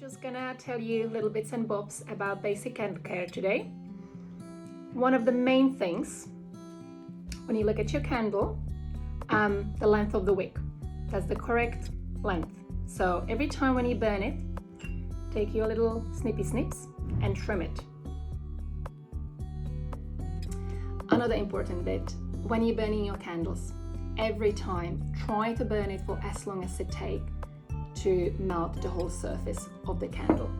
just gonna tell you little bits and bobs about basic candle care today. One of the main things when you look at your candle, the length of the wick. That's the correct length. So every time when you burn it, take your little snips and trim it. Another important bit, when you're burning your candles, every time try to burn it for as long as it takes to melt the whole surface of the candle.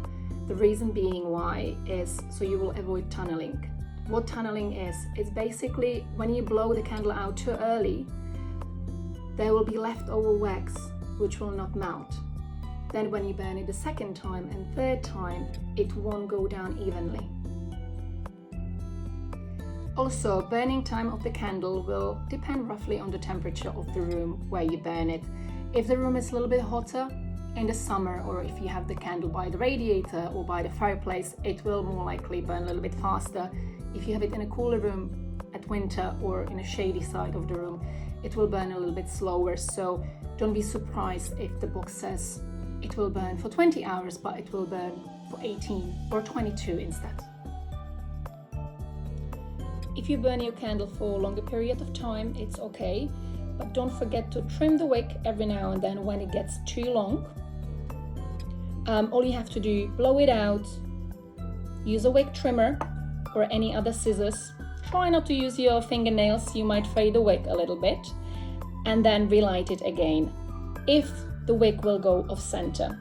The reason being why is so you will avoid tunneling. What tunneling is, it's basically when you blow the candle out too early, there will be leftover wax which will not melt. Then when you burn it the second time and third time, it won't go down evenly. Also, burning time of the candle will depend roughly on the temperature of the room where you burn it. If the room is a little bit hotter in the summer, or if you have the candle by the radiator or by the fireplace, it will more likely burn a little bit faster. If you have it in a cooler room at winter or in a shady side of the room, it will burn a little bit slower. So don't be surprised if the book says it will burn for 20 hours, but it will burn for 18 or 22 instead. If you burn your candle for a longer period of time, it's okay, but don't forget to trim the wick every now and then when it gets too long. All you have to do, blow it out, use a wick trimmer or any other scissors. Try not to use your fingernails, you might fade the wick a little bit, and then relight it again if the wick will go off center.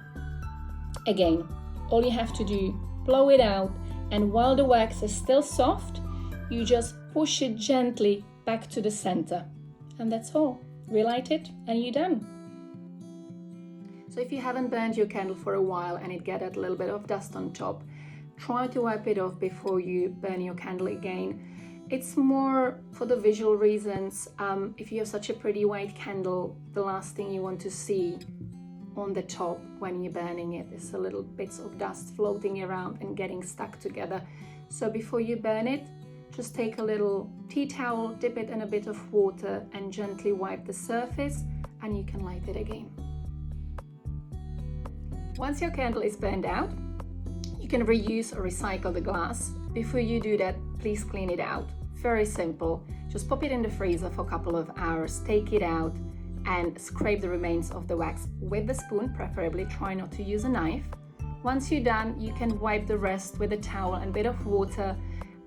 Again, all you have to do, blow it out, and while the wax is still soft, you just push it gently back to the center. And that's all. Relight it and you're done. So if you haven't burned your candle for a while and it get a little bit of dust on top, try to wipe it off before you burn your candle again. It's more for the visual reasons. If you have such a pretty white candle, the last thing you want to see on the top when you're burning it is a little bits of dust floating around and getting stuck together. So before you burn it, just take a little tea towel, dip it in a bit of water and gently wipe the surface, and you can light it again. Once your candle is burned out, you can reuse or recycle the glass. Before you do that, please clean it out. Very simple. Just pop it in the freezer for a couple of hours, take it out and scrape the remains of the wax with the spoon, preferably try not to use a knife. Once you're done, you can wipe the rest with a towel and a bit of water,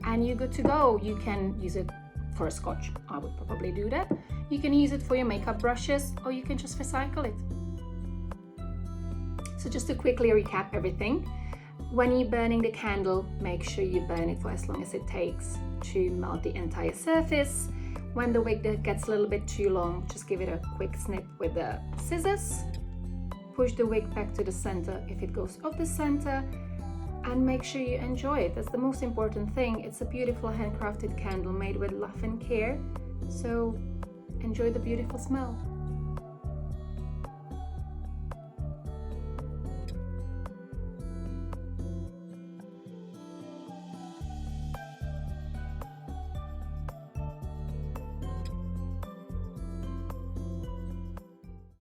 and you're good to go. You can use it for a scotch. I would probably do that. You can use it for your makeup brushes, or you can just recycle it. So just to quickly recap everything, when you're burning the candle, make sure you burn it for as long as it takes to melt the entire surface. When the wick gets a little bit too long, just give it a quick snip with the scissors. Push the wick back to the center if it goes off the center, and make sure you enjoy it. That's the most important thing. It's a beautiful handcrafted candle made with love and care. So enjoy the beautiful smell.